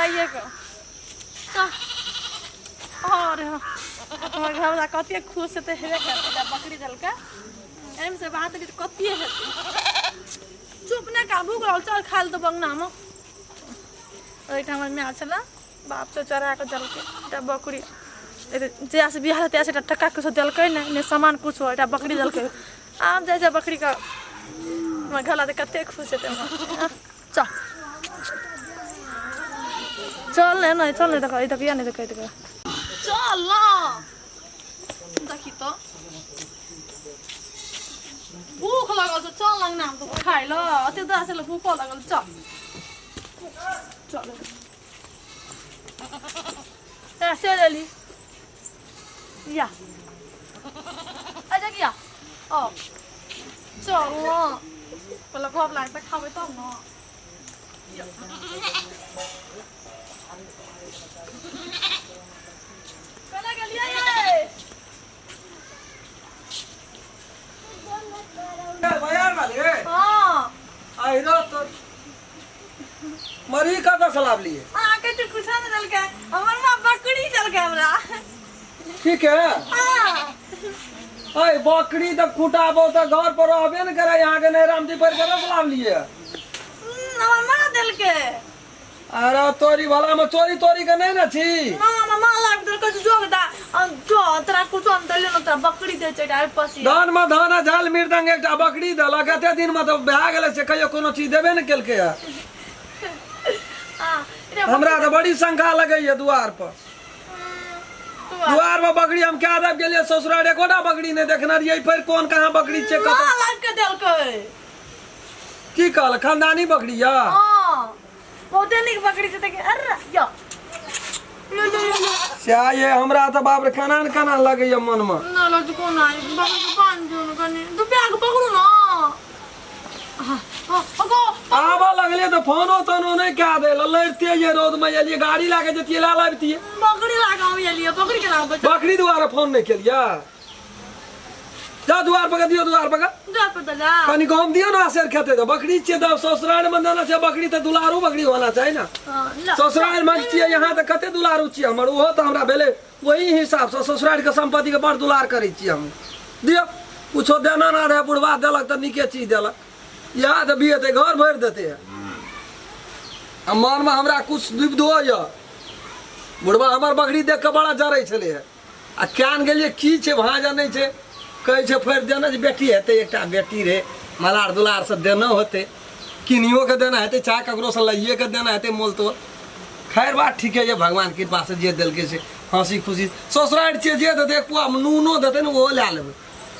गाइए का और तुम्हारे घर वाला कते खुश से हेबे करते बकरी दल का एम से बात के कते है चुप ने का भूख रहल चल खाल तो बंगना में ओइ ठाम में आछला बाप से चरा के दल के बकरी जे से बिहार ते से टक्का के दल के ने सामान कुछ हो एटा बकरी दल के आम जैसे बकरी का मैं घला दे कते खुश है चल चल ना चल नहीं देखो इधर नहीं देखो इधर चल ना देखी तो भूख लगल तो चल लंग नाम तो खाइ ल अते दास ले भूख लगल चल चल ऐसे ले ली या आजा किया ओ चल ना पहले भूख लाग त खाबे तब न कला गलिया ये बाजार वाले हां आइरो तो मरी का तो सलाब लिए आके तो कुछ ना चल के हमर मां बकरी चल के हमरा ठीक है हां ओए बकरी तो खुटाबो तो घर पर आबे न करे यहां के नहीं रामजी पर के सलाब लिए हमर मां दिल के अरे तोरी भला में चोरी तोरी के नहीं न छी ना मां लाग दिल के जोगदा जो तरा कुछ अंतर ले न तरा बकरी दे चढ़ाई पसी धान में धान झाल मृदंग एकटा बकरी दला कते दिन में तो भा गेले से कहियो कोनो चीज देबे न केल के हमरा तो बड़ी शंका लगे है द्वार पर द्वार में बकरी हम क्या दब गेलिए ससुराल एकोटा बकरी नहीं देखना रही फिर कौन कहां बकरी छे मां लाग के दिल के की कहल खानदानी बकरी या हां बहुत निक बकरी से देखे अरे या क्या ये हमरा तो बाप रे खाना खाना लगे ये मन में ना लज को ना बकरी के पान जो कने तू बैग पकड़ू ना हां ओगो आबा लगले तो फोनो तनो नहीं क्या दे लड़ते ये रोड में ये गाड़ी लाके जतिए ला लाबती बकरी लगाओ ये लिए बकरी के नाम बचा बकरी द्वारा फोन नहीं के लिया जा द्वार पर दियो द्वार पर जा पता जा कनी गम दियो ना शेर खेते तो बकरी छे द ससुराल में ना छे बकरी तो दुलारू बकरी होना चाहिए ना ससुराल में छिए यहां त कते दुलारू छिए हमर ओहो त हमरा भेले वही हिसाब से ससुराल के संपत्ति के बड़ दुलार करै छिए हम दियो कुछो देना ना रहे बुढ़वा देलक त निके चीज देलक याद बियते घर भर देते हम मन में हमरा कुछ दुविधो य बुढ़वा हमर बकरी देख के बड़ा जरै छले आ क्यान गेलिए की छे भाजा नहीं छे कहे छे फेर देना जे बेटी हेते एकटा बेटी रे मलार दुलार से देना होते किनियो के देना हेते चाहे ककरो से लइए के देना हेते मोल तो खैर बात ठीक है ये भगवान की कृपा से जे दिल के से हंसी खुशी ससुराल छे जे देते पुआ नूनो देते न वो ले लेबे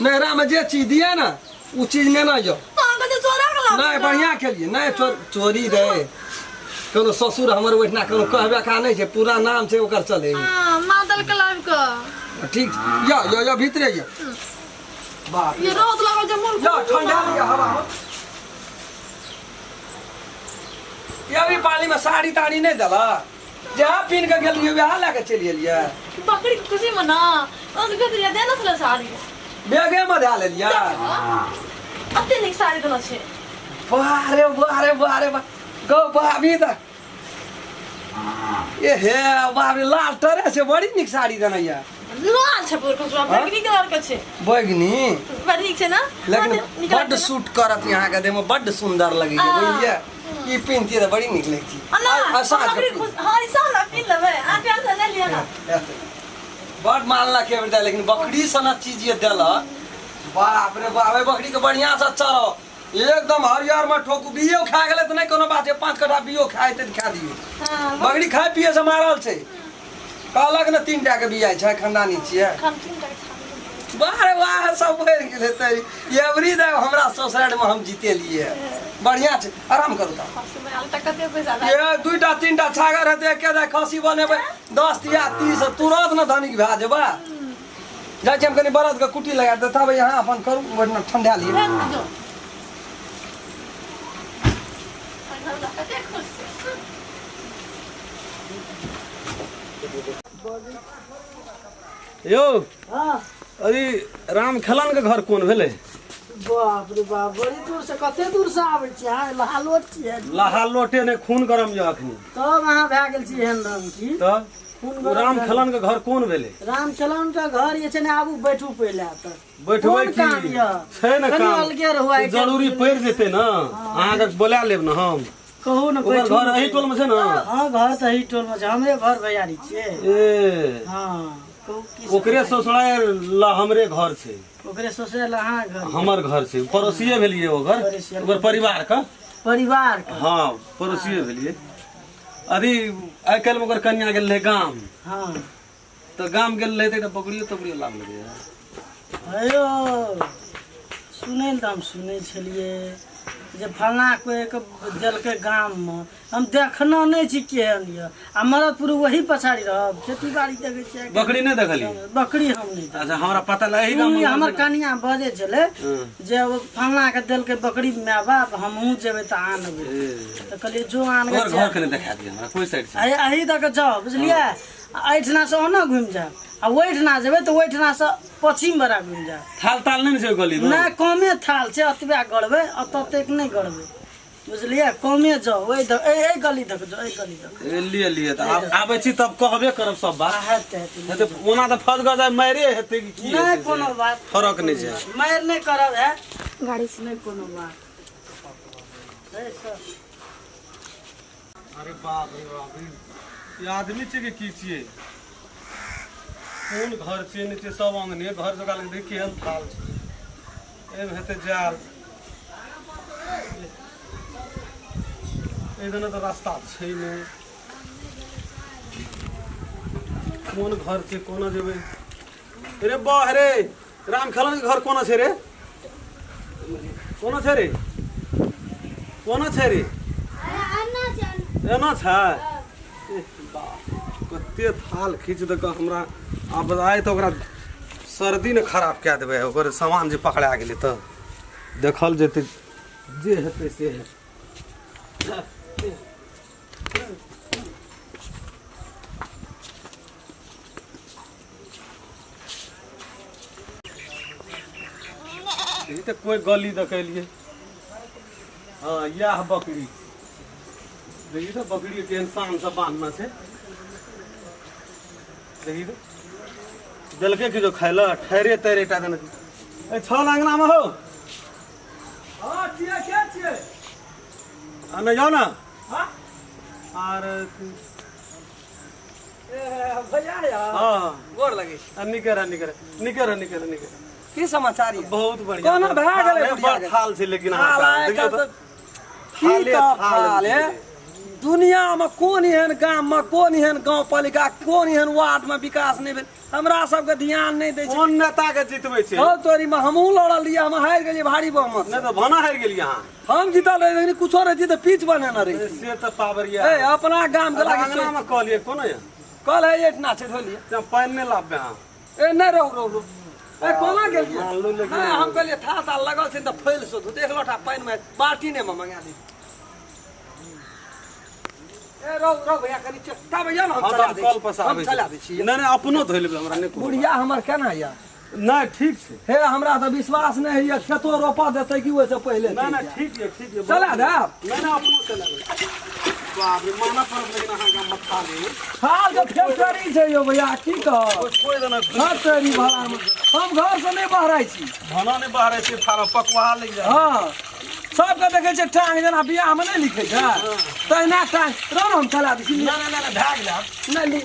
नहरा में जे चीज दिए ना उ चीज ने ना जो नहीं बढ़िया खेलिए नहीं चोरी रे कोनो ससुर हमर ओठना कोनो कहबे का नहीं छे पूरा नाम छे ओकर चले हां मादल के लाइव का ठीक या भीतरे या बाप ये रोज लगा जमुल या ठंडा लिया हवा ये भी पानी में साड़ी ताड़ी नहीं दला जहां पिन के गेलिए वहां लेके चली एलिए बकरी की खुशी में ना और के दिया देना थला साड़ी बेगे में डाल लिया अते निक साड़ी देना छे बारे गो भाभी दा ये हे बाप रे लाल टरे से बड़ी निक साड़ी देना या लाल छे पर को बकरी कलर के छे बैगनी बड़ी निक छे ना लेकिन बड सूट करत यहां के देम बड सुंदर लगी है बुझलिए ई पिनती त बड़ी निक लगती बकरी हां ई सब पिन लेबे आ प्यार से ले लिया ना बड मानला के बेटा लेकिन बकरी सना चीज ये देला बाप रे बाप बकरी के बढ़िया से चरो एकदम हरियर में ठोकू बियो खा गेले त नहीं कोनो बात है 5 कटा बियो खाए त खा दियो हां बकरी खाए पिए से मारल छै कहलक न 3 टा के बिया छै खानदानी छिए बारे वाह सब भर गेले त एवरी दे हमरा ससुराल में हम जीते लिए बढ़िया छै आराम करू त ये 2टा 3टा छागर हेते के दे खसी बनेबे 10 या 30 तुरंत न धनिक भा जेबा जाय हम कनी बरद के कुटी लगा दे तब यहां अपन करू बढ़िया ठंडा लिए यो हां अरे राम खेलन के घर कौन भेले बाप रे बाप, बड़ी दूर से कते दूर से आबै छी अहाँ? लहालोट छियै। लहाल लोटे ने खून गरम ये अखनी। तब अहाँ भए गेल छी एहन रंग की त खून गरम राम भए खलन के घर कोन भेले? राम चलन के घर ये छै ने, आबू बैठू पहिले त बैठबै कोन की काम ये? छै न कनी काम अलगे रहुआ एक जरूरी पड़ जेते न, अहाँ के बोला लेब न हम। कहू न ओकर घर एही टोल में छै न? हां घर त एही टोल में छै, हमरे घर भैयारी छियै। ए हां कहू की ओकरे ससुराल ला हमरे घर छै, ओकरे ससुराल अहाँ घर हमर घर छै, पड़ोसिए भेलिए ओकर, ओकर परिवार का। परिवार का। हाँ पड़ोसिए भेलिए। अभी आइ काल्हि में ओकर कन्या गेल रहे गाम, हां तो गाम गेल रहे त पकड़ियो तकड़ियो लाग लगे। अयो सुनै ल त हम सुनै छलिए जे फलना कोई एक देलकै गाम में, हम देखना नहीं छी केहन ये। आ मरदपुर वही पछाड़ी रहब, खेती बाड़ी देखे छियै। बकरी नहीं देखली? बकरी हम नहीं देखली। अच्छा हमरा पता लगे गाम में हमर कनिया बजे छले जे वो फलना के देलकै बकरी माय बाप, हमहू जेबै त आनबै। त कहलिए जो आन के घर के देखा दिया हमरा कोई साइड से। अही तक जाओ बुझलिए, एहिठना से ओना घुमि जाब, आ ओहिठना जेबै त ओहिठना से पश्चिम बड़ा घुमि जाब। थाल ताल नहीं छै गली में? नहीं कमे थाल छै, अतबे गड़बै, अत तक नहीं गड़बै बुझलिए। कमे जाओ ओहि ए गली तक जाओ, ए गली तक लिए लिए त आबै छी तब कहबे करब सब बात। हेतै हेतै ओना त फस ग जाय मारे हेतै कि की नहीं हेतै कोनो बात, फरक नहीं छै। मार नहीं करब है गाड़ी से नहीं कोनो बात। अरे बाप रे बाप, ये आदमी छै कि की छियै? कोन घर छै नीचे सब अंगने घर जगह लग देखी केहन थाल छै, एमे हेतै जाल, इधर तो रास्ता छै नहीं। कोन घर छै कोना जेबै? रे बाह रे राम खलन के घर कोना छै रे? कोना छै रे? कोना छै रे? एना छै? कते थाल खींच दे के हमरा आब आइ तो ओकरा सर्दी ने खराब कए देबै, ओकर सामान जे पकड़ा गेलै तऽ देखल जेतै, जे हेतै से हेतै। ई तऽ कोई गली देखेलिए। हाँ यह बकरी देखी तो, बकरी के इंसान सब बांधना छै देखी तो, दिलके कि जो खाइला ठहरे तैरे टा देना। ए छल अंगना में हो? हां छियै के छियै? न जाओ ना। हां और ए भैया या हाँ गोर लगे छी। निकर निकर निकर निकर निकर। की समाचार ये? बहुत बढ़िया। कोना भए गेलै बड़ थाल छै लेकिन हाल अहाँ देखियो देखियो तो तो की त हाल है। दुनिया में कोन एहन गाम में, कोन एहन गांव पालिका, कोन एहन वार्ड में विकास नहीं भेल, हमरा सबके ध्यान नहीं दै छै। कोन नेता के जितबै छै? हो तोरी में हमहू लड़ल रहिए, हम हारि गेलिए भारी बहुमत नहीं तो भना हार गेली अहाँ। हम जीतल रही लेकिन कुछो रही तो पीछ बने न रही। से तो पावरिया ए अपना गाम के लागे अंगना में कहलिए कोना या कल है एटना छै धोलिए। जब पानी नहीं लाबे अहाँ। ए नहीं रहो ए कोना गेलिए? मान लो लेकिन नहीं हम कहलिए था लगल छै त फैल सो दू देख लोटा पानी में बाल्टी ने में मंगा दी। ए रो भैया कनी चट्टा भैया हम चला दे कल पसा हम चला दै छी। नहीं नहीं अपनो धोइ लेबै हमरा नहीं कोनो। बुढ़िया हमर केना या? नहीं ठीक छै। हे हमरा तो विश्वास नहीं है, खेतो रोपा देते कि ओसे पहले नहीं नहीं ठीक है ठीक है। चला दे नहीं नहीं अपनो चला दे। बाप रे माना पर लेकिन अहाँ का मथा ले। हाल के फैक्ट्री छै यो भैया की कह? कोई जना घर तेरी भला में हम घर से नहीं बाहर छी। भना नहीं बाहर छै थारा पकवा ले जा। हां सबके देखे छै टांग जना बियाह में नहीं लिखे छै तहिना टांग रहो हम चला दी छी। नहीं नहीं नहीं भाग जा। नहीं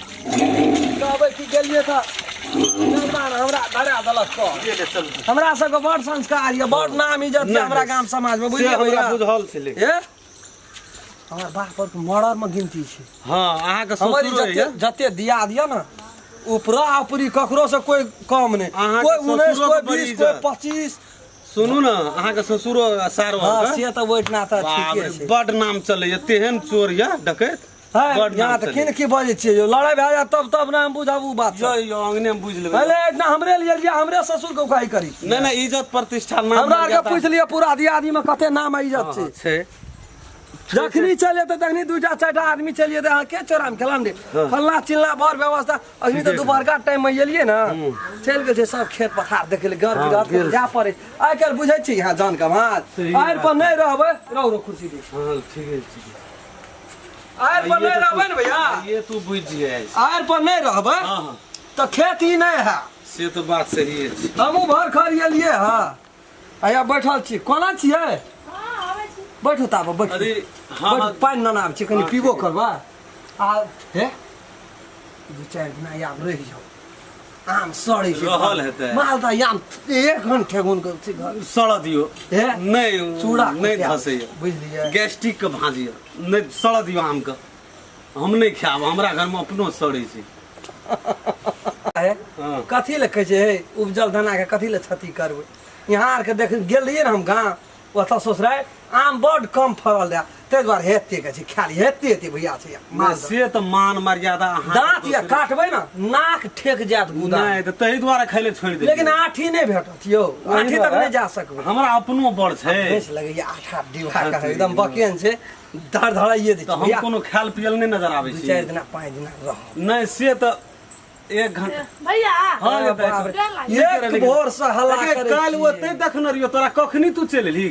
कहबै कि गेलिए त मेहमान हमरा धरा दलक कह। ये ले चल। हमरा सबके बड़ संस्कार ये, बड़ नाम इज्जत छै हमरा गाम समाज में, बुझलिए भैया? बुझल छै ले। ए हमर बाप पर मर्डर में गिनती छै। हां अहाँ के हमर ससुर है जते दिया दिया ना उपरा उपरी ककरो से कोई कम नहीं, अहाँ कोई के 19 ससुरो कोई के बड़ी 20 कोई इज्जत। 25। सुनू ना अहाँ के ससुरो सारो हां से त ओइठना त बाप ठीके रे छै। बड नाम चले ये तेहन चोर या डकैत हां बड यहाँ नाम त चले। किन की बजे छियै यो लड़ाई भए जा तब ना हम बुझाबू बात। यो अंगने में बुझ लेबै। पहले इतना हमरे लिए लिया, हमरे ससुर के उकाई करी। नहीं नहीं इज्जत प्रतिष्ठा नाम हमरा के पूछ लिया पूरा दियादी में कते नाम इज्जत छै। छै जखनी चले तो तखनी दूटा चारटा आदमी चलिए तो के चोरा में खेलन दे फल्ला चिल्ला भर व्यवस्था अभी तो दोपहर का टाइम में एलिए ना चल गेल सब खेत पथार देखे ले घर बिरात जा पड़े आइ काल बुझै छी यहाँ जान का बात आइ पर नहीं रहबे रहो कुर्सी दे हां ठीक है आइ पर नहीं रहबे न भैया ये तू बुझिए आइ पर नहीं रहबे हां तो खेती नहीं है से तो बात सही है हमहू भर खर एलिए हां आया बैठल छी कोना छियै बैठो ताप बैठ अरे हां पानी न आब छी कनी पीबो करबा आ हे दू चार दिन आब रहि जाओ आम सड़ै छै रहल हेतै मालदा आम एक घंटे गुन कर छी घर सड़ दियो हे नहीं चूड़ा नहीं धसे बुझलिए गैस्ट्रिक के भाजियो नहीं सड़ दियो आम के हम नहीं खाब हमरा घर में अपनो सड़ै छै है हां कथी ले कहै छै उपजल धना के कथी ले क्षति करबै यहाँ आर के देख गेल रहिए ना हम गाँव ओतऽ ससुराल आम बड़ कम फरल रहा ताहि दुआरे हेते के छै खाली हेते भैया छै से तो मान मर्यादा अहाँ दांत या काटबै ना नाक ठेक जात गुदा नहीं तो तही द्वारा खैले छोड़ दे लेकिन आठी नहीं भेटत यो आठी तक नहीं जा सकबै हमरा अपनो बड़ छै बेस लगैया 8 डिब्बा का एकदम बकेन छै धड़ धड़ाइए दै तो हम कोनो खाल पियल नहीं नजर आबै छै 4 दिन 5 दिन रह नहीं से तो एक घंटा भैया हां एक भोर से हल्ला करे काल ओते देखन रियो तोरा कखनी तू चल एली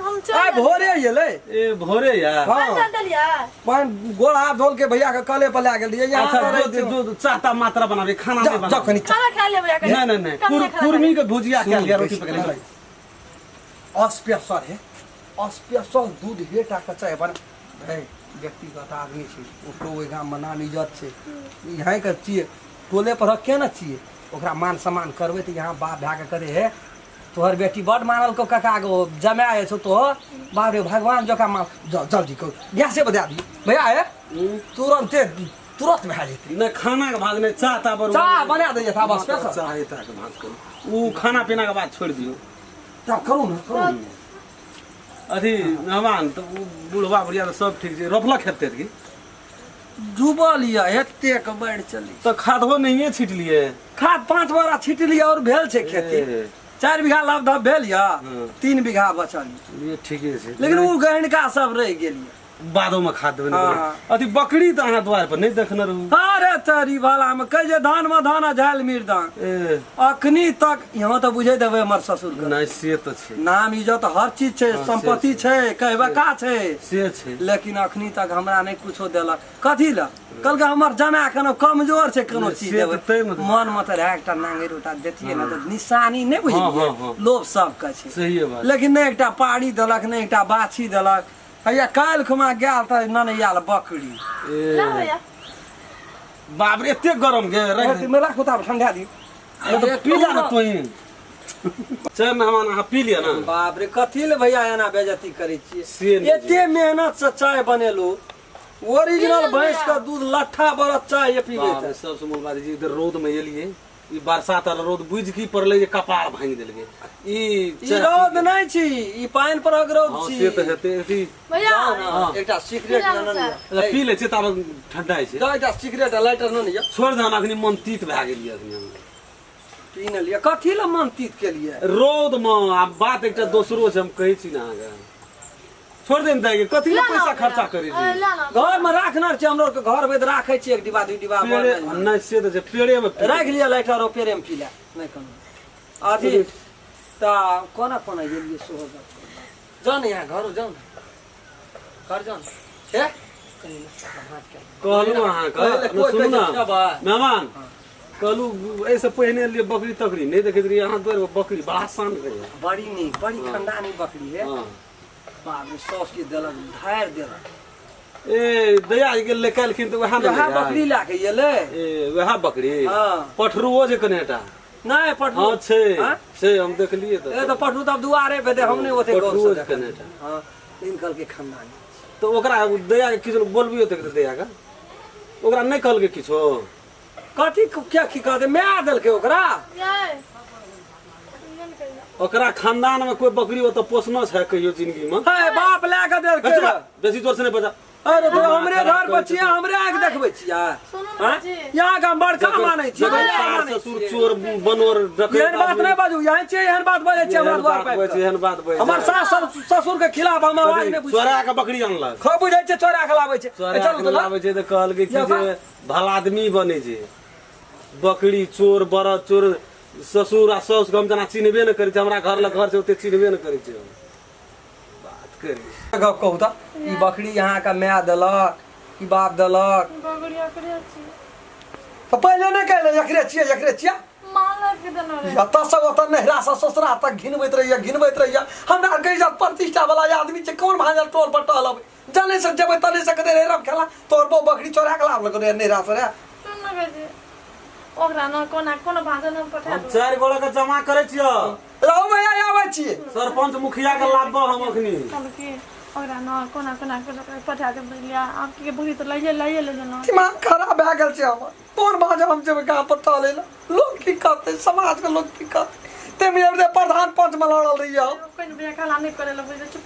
हम आइ भोरे एलै ए भोरे यार हां चलिया पानी गोड़ हाथ धोल के भैया के कले पर ला गेल रहिए अच्छा यहाँ जो चाहता मात्रा बनावे खाना नहीं बना जखनी खाना खा ले भैया नहीं नहीं नहीं कुरमी के भुजिया खा लिया रोटी पका ले अस्पेशल है अस्पेशल दूध हेटा के चाय बन है व्यक्तिगत आदमी छै ओकरो ओइ गाम में नाम इज्जत छै यहाँ के छिए टोले पर के न छिए ओकरा मान सम्मान करबै त यहाँ बाप भए के करे है तोहर बेटी बड़ मानल को कका गो जमाए छौ तो बाप रे भगवान जका मान जल्दी को गैसे बजा दी भैया है तुरंत भए जेतै नहीं खाना के भाग नहीं चाहता बर चाह बना दे था बस पैसा चाहता के भाग करू वो खाना पीना के बाद छोड़ दियो तब करू ना करू अथी मेहमान तो बुढ़वा बुढ़िया तो सब ठीक छै रोपलक खेते की डूबल या एते के बढ़ चली तो खादो नहीं छिट लिए खाद 5 बार छिट लिया और भेल छै खेती 4 बीघा लाभ भेल या 3 बीघा बचल ये ठीके छै लेकिन वो गहनका सब रह गेलिए बादो में खाद देबे हाँ। अथी बकरी तो अहाँ द्वार पर नहीं देखने रहू अरे तरी वाला में कह जे धान में धान झाल मिर्दान ए अखनी तक यहाँ तो बुझे देवे हमर ससुर के नहीं से तो छै नाम इज्जत हर चीज छै हाँ, संपत्ति छै कहबा का छै से छै लेकिन अखनी तक हमरा नहीं कुछो देलक कथी ला कल के हमर जना कोनो कमजोर छै कोनो चीज से देबै तो तै में मन में तो रहे एकटा नांगेर उठा देतिए ना तो निशानी नहीं हाँ, हाँ, बुझलिए हाँ। लोभ सब का छै सही है बात लेकिन नहीं एकटा पाड़ी देलक नहीं एकटा बाछी देलक हैया काल्हि खुमा गेल त ननैयाल बकरी ला भैया बाप रे एते गरम गे रख में राखो त ठंडा दी तो पी जा ना तोई चाय मेहमान अहाँ पी लिया ना बाप रे कथी ले भैया एना बेइज्जती करे से छिए नहीं एते मेहनत से चाय बनेलू ओरिजिनल भैंस का दूध लट्ठा बरत चाय ये पीबे बाप रे, सबसे मूल बात जी इधर रोद में एलिए ई बरसात वाला रोद बुझ की पड़ले जे कपार भांग देलके ई रौद नहीं छी ई पानी पर रौद हां छी से तो हेते एथी भैया हाँ। एकटा सीक्रेट अच्छा पी ले छै तब ठंडा छै द एकटा सीक्रेट लाइटर न लिया छोड़ दे हम अखनी मन तीत भए गेलिए अखनी हम पी न लिया कथी ले मन तीत के लिए रोद में आ बात एकटा दोसरो छै हम कहै छी ना अहाँ छोड़ दे दे कथी ले पैसा खर्चा करै छी ला ना घर में राखना छै हमरो के घर में राखै छी एक डिब्बा 2 डिब्बा पेड़े नहीं से तो छै पेड़े में राख लिया लाइटर और पेड़े में पी ले नहीं कोनो आदि ता कोना कोना गेलिए सोहर जान यहाँ घर जान घर जान हे कहलू अहाँ के सुनू ना मेहमान कहलू ऐसे पहने लिए बकरी तकरी नहीं देखैत रहिए अहाँ द्वार बकरी बड़ा शान करे बड़ी नहीं बड़ी खंडानी बकरी है हां बाप रे सौस के देलक धार देलक ए दया गेल ले कालखिन तो वहां वहाँ बकरी ला के येले ए वहा बकरी हाँ पठरुओ जे कनेटा नहीं पटू हां छै हाँ? छै हम देखलिए तो ए तो पटू तब दुआरे पे दे हमने ओते गौर पटरुओ से जे कनेटा हां इनकल के खानदानी तो ओकरा दया के किछो बोलबियो त दया का ओकरा नहीं कहल के किछो कथी क्या खिका दे मैं दल के ओकरा यार ओकरा खानदान में कोई बकरी हो तो पोसना छै कहियो जिंदगी में है बाप ला के दे के बेसी जोर से नहीं बजा अरे तो हमरे घर पर छिया हमरे आंख देखबै छिया सुनू ना जी यहाँ का बड़का मानै छियै ससुर चोर बनोर रखे एहन बात नहीं बाजू यहाँ छियै एहन बात बाजै छियै हमरा द्वार पर एहन बात बजे हमर सास ससुर के खिलाफ हम आवाज नहीं बुझै चोरा के बकरी अनलक खो बुझै छै चोरा के लाबै छै चोरा के लाबै छै त कहल कि जे भला आदमी बने छै बकरी चोर बरद चोर ससुर आ साउस हम जना चिन्हबे न करै छै हमरा घर लग घर छै ओते चिन्हबे न करै छै बात करी गप कहू त ई बकरी यहाँ का माय देलक ई बाप देलक बकरी एकरे छी तो पहले नहीं कहले एकरे छियै माला के देना रे यता सब ओता नहरा से ससुरा तक घिनबैत रहिया हमरा के इज्जत प्रतिष्ठा वाला आदमी छै कोन भांजल टोल पर टहलब जाने से जब तने से कदे रब खेला तोर बो बकरी चोरा के लाभ लग रे नहरा से रे सुन ना जी ओकरा न कोना भाषा न पठा दो 4 गोड़ा के जमा करे छियो रहो भैया आबै छियै सरपंच मुखिया के लाभ हम अखनी कल के ओकरा न कोना पठा दे लिया आप के बुढ़ी तो लइए ले जाना दिमाग खराब भए गेल छै हमर तोर भांज हम जेबै गांव पर टहले ला लोग की कहते समाज के लोग की कहते ते में प्रधान पंच में लड़ल रहिया कोई बिया काला नहीं करे लो चुप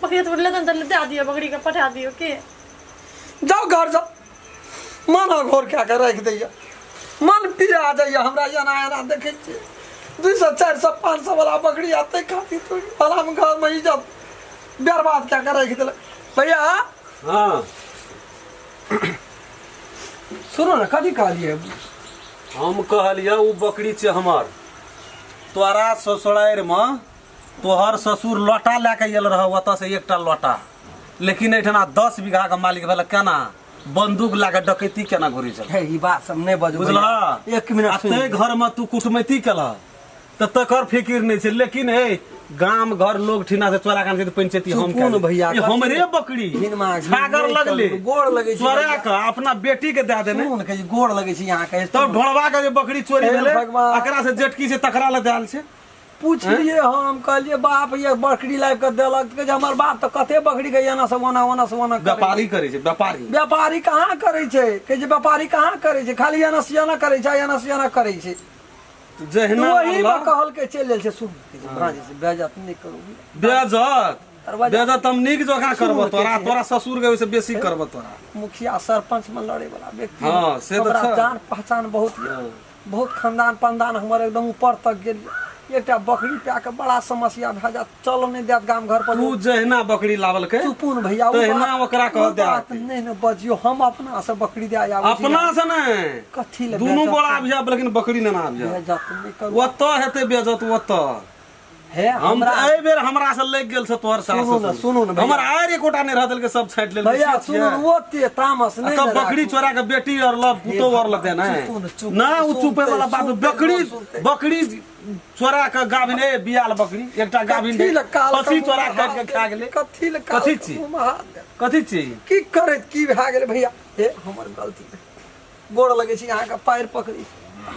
बकरी तो ले दे दियो बकरी के पठा दियो के जाओ घर जाओ माना घोर क्या के रख दैया मन पिया जाइए हमरा एना देखे छियै 200 400 500 वाला बकरी आते खाती थोड़ी भला में घर में इज्जत बर्बाद क्या कर रख दिल भैया हां सुनो ना कथी कहलिए हम कहलिए उ बकरी छै हमर तोरा ससुरार में तोहर ससुर लोटा लेके गेल रह ओतऽ से एकटा लोटा लेकिन एठना 10 बीघा के मालिक भेल केना बंदूक लाके डकैती केना घुरी चल हे ई बात सब नहीं बजू बुझला एक मिनट ते घर में तू कुटमैती केला त तकर फिकिर नहीं छै लेकिन हे गाम घर लोग ठिना से चोरा कान के पंचायती हम कौन भैया ये हमरे बकरी छागर लगले गोड़ लगे छै चोरा के अपना बेटी के दे देने कौन के गोड़ लगे छै यहां के तब ढोलवा के जे बकरी चोरी भेले एकरा से जेटकी से टकरा ले देल छै पूछलिए हम कहलिए बाप ये बकरी लाइव के देलक के हमर बाप तो कते बकरी के एना से ओना व्यापारी करे छै व्यापारी कहाँ करे छै के जे व्यापारी कहाँ करे छै खाली एना सियाना करे छै एना सियाना करे छै जहना वही में कहल के चल लेल छै सुन भाजी से बेइज्जत नहीं करू बेइज्जत हम नीक जगह करब तोरा ससुर के वैसे बेसी करब तोरा मुखिया सरपंच में लड़े वाला व्यक्ति हां से तो जान पहचान बहुत खानदान पंदान हमर एकदम ऊपर तक गेल एकटा बकरी पे के बड़ा समस्या भ जा चल नहीं देत गाम घर पर तू जहना बकरी लावल के चुपुन भैया तहना ओकरा कह दे नहीं न बजियो हम अपना से बकरी दे आया अपना से नहीं कथी ले दोनों गोड़ा आब जा लेकिन बकरी ना आब जा बेइज्जत नहीं करू ओतऽ हेते बेइज्जत ओतऽ हे हमरा एई बेर हमरा से लग गेल छ तोहर सास सुनो न हमर आर एकोटा नहीं रहल के सब छाट लेल भैया सुनो ओते तामस नहीं तो बकरी चोरा के बेटी और ल पुतो और लते ना ना उ चुपे वाला बात बकरी चोरा के गाभिन ए बियाल बकरी एकटा गाभिन खसी चोरा के खा गेले कथी छी की करे की भा गेले भैया हे हमर गलती गोड़ लगे छी यहां का पैर पकड़ी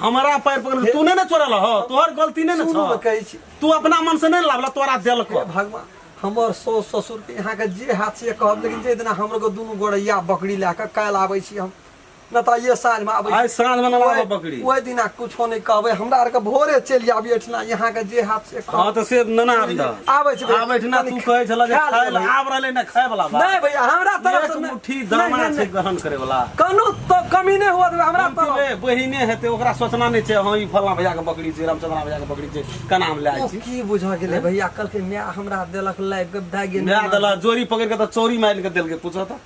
हमारा पैर पकड़ तू नहीं ना चोरल हो तोहर गलती नहीं ना छ तू अपना मन से नहीं लावला तोरा देल को भगवान हमर सास ससुर के यहाँ के जे हाथ से कहब लेकिन जे दिन हमर को दोनों गोड़ैया बकरी लेके काल आबै छी हम न त ये साँझ में आबै आइ साँझ में लाबो बकरी ओइ दिना कुछो नहीं कहबै हमरा आर के भोरे चली आबी एठना यहाँ के जे हाथ से हां त से नना आबै छै आबै ठना तू कहै छला जे खाय ला आब रहले ना खाय वाला बा नहीं भैया हमरा तरफ से मुट्ठी दाना से ग्रहण करे वाला कनो तो कमी नहीं होत हमरा तरफ बहिने हेते ओकरा सोचना नहीं छै हां ई फल्ला भैया के बकरी छै रामचंद्र भैया के बकरी छै का नाम ले आइ छी की बुझा गेले भैया कल के मैं हमरा देलक लाइव के दा गेल मैं देला जोरी पकड़ के त चोरी मार के देल के पूछो त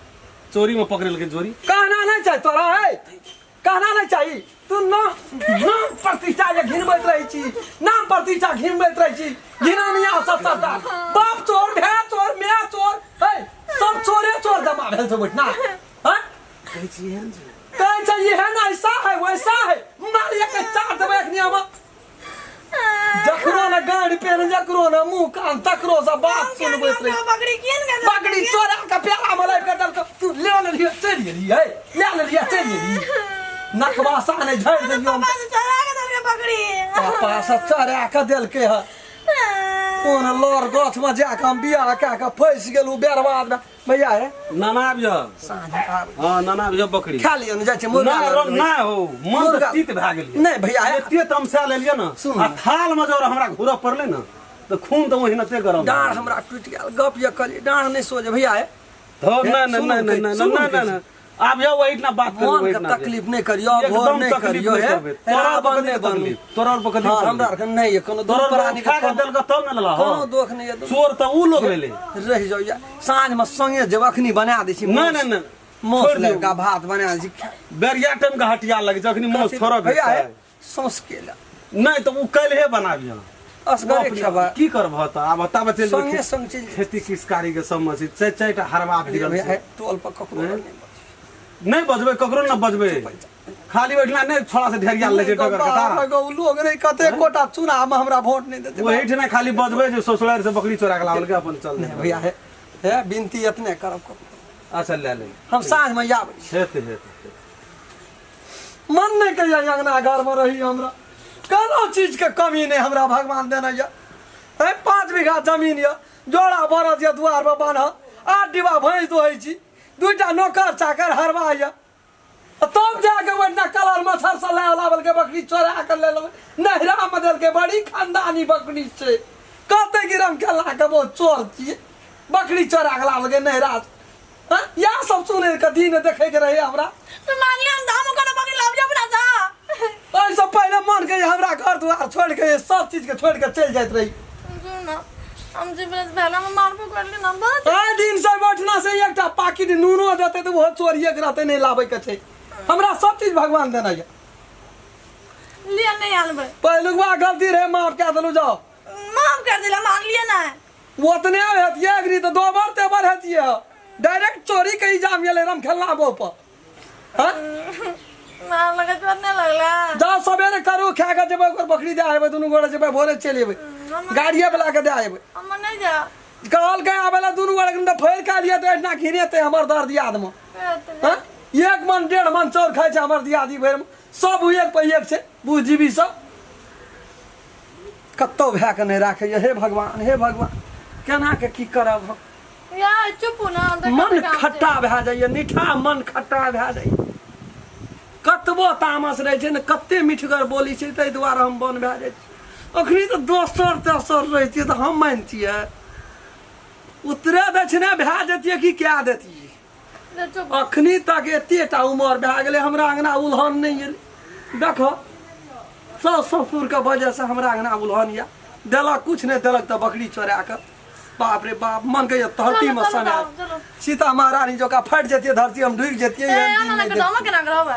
चोरी में पकड़ल के जोरी कहना नहीं चाहिए तोरा है कहना नहीं चाहिए तू नाम प्रतिष्ठा जे घिनबैत रही छी नाम प्रतिष्ठा घिनबैत रही छी घिनानिया सत्ता बाप चोर भाई चोर मैं चोर है सब चोर जमा भेल छ बैठना हैं कहै छै ये है ना ऐसा है वैसा है मारिया के चार देबे एक नियम जकरो ना गाड़ी पे न जकरो ना मुंह कान तकरो से बात सुनबैत रही बकरी चोरा के प्याला में लाइव के दल तू ले लिया चली गेली है ले लिया चली गेली नकवा साने झड़ देलियो पापा से चोरा के देल के है कोन लोर गाछ में जाके हम बियाह कए के फंस गेलू बर्बाद में भैया है नाना आबियो साँझ आब हां नाना आबियो बकरी खा लियो न जाय छै मुर्गा ना हो मन तीत भए गेलिए नहीं भैया एते तमसा लेलिए न आ थाल में जब हमरा घुरा पड़ले न तो खून तो वही नते गरम डांड हमरा टूट गेल गप ये कहली डांड नहीं सोजे भैया है हो ना आप जाओ वही ना बात करो, मन वही का ना तकलीफ नहीं करियो, भोर एकदम नहीं तकलीफ करियो नहीं है करबे। तोरा बनने पर बनू तकलीफ, तोरा पर हाँ तकलीफ हमरा के नहीं है कोनो दूर तोरा प्राणी के खा के देल का तब न लला हो कोनो दुख नहीं है चोर त ऊ लोग भेले। रह जाओ या साँझ में संगे जब अखनी बना दै छी नहीं मोस छोड़ दियौ। लगा भात बना दै छी बेरिया टाइम का हटिया लगे जखनी मोस थोड़ा भैया भेटै है सौंस के ला नहीं तो ऊ कलहे बनाबिया असगरे खबा की करबह त आब बता बचल संगे संग चीज खेती किसकारी के समझ छै चारिटा हरवा भिरल भैया है छै टोल पर ककरो नहीं नहीं बजबे ककरो न बजबे खाली बैठला नहीं छोड़ा से ढेरिया ले जे टगर कता लोग रे कते कोटा चुनाव में हमरा वोट नहीं देते वही ठने खाली बजबे जे ससुरार से बकरी चोरा के लावल के अपन चल दे भैया है बिनती इतने करब अच्छा ले हम साँझ में आबै छी हेते मन नहीं कहिया अंगना घर में रही हमरा कोनो चीज के कमी नहीं हमरा भगवान देना या 5 बीघा जमीन या जोड़ा बरद या दुआर पर बान्ह 8 डिब्बा भैंस दुहै छी 2टा नौकर चाकर हरवा या तब जाके वैठना कलर मच्छर से लावल के बकरी चोरा कर ले लेबै नहरा में देल के बड़ी खानदानी बकरी छै कते गिरम केला के वो चोर छियै बकरी चोरा के लावल के नहरा हां या सब सुने के दिन देखे के रहे हमरा तो मान लिया हम दाम को बकरी लाव जा बना जा ओइ से पहले मन के हमरा घर दुआर छोड़ के सब चीज के छोड़ के चल जाइत रही सुन हम जे बस पहला में मारबो कर ले नंबर आए दिन से बैठना से एकटा पाकिट नूनो देते तो वो चोरिए के रहते नहीं लावे के छै हमरा सब चीज भगवान देना है लिया नहीं आलबे पहलुआ गलती रहे माफ कर देलु जाओ माफ कर दिला मान लिया ना ओतने हेतिए अगरी तो 2 बार तेबर हेतिए डायरेक्ट चोरी के इल्जाम ये ले रम खेलना बो पर हां मार लगा चोरने लगला जाओ सवेरे करू खा के जेबै ओकर बकरी दे आबे दुनु गोड़े जेबै भोरे चल जेबै गाड़िए वाला के दे आबे हम नहीं जा कहल के आवेला दुनु गोड़े के फेर का लिया तो इतना घिने ते हमर दर्द याद में हां 1 मन 1.5 मन चोर खाइ छै हमर दियादी भर में सब एक पे एक छै बुझीबी सब कत्तो भए के नहीं राखे हे भगवान केना के की करब हम या चुप ना मन खट्टा भए जाइए मीठा मन खट्टा भए जाइए कतबो तामस रहे छै ने कते मिठगर बोली छै ताहि दुआरे हम बन भए जाइ छी अखनी तो दोसर तेसर रहितियै तो हम मानतियै उतरे दक्षिणे भए जतियै कि क्या देतियै चुप अखनी तक एतेटा उमर भए गेलै हमरा अंगना उल्हन नहीं एलै देखो सास ससुर के वजह से हमरा अंगना उल्हन या देलक कुछ नहीं देलक तो बकरी चोरा के बाप रे बाप मन के धरती में सना चलो सीता महारानी जो का फट जतिये धरती हम डूब जतिये ए आना ना के दामा के ना करबा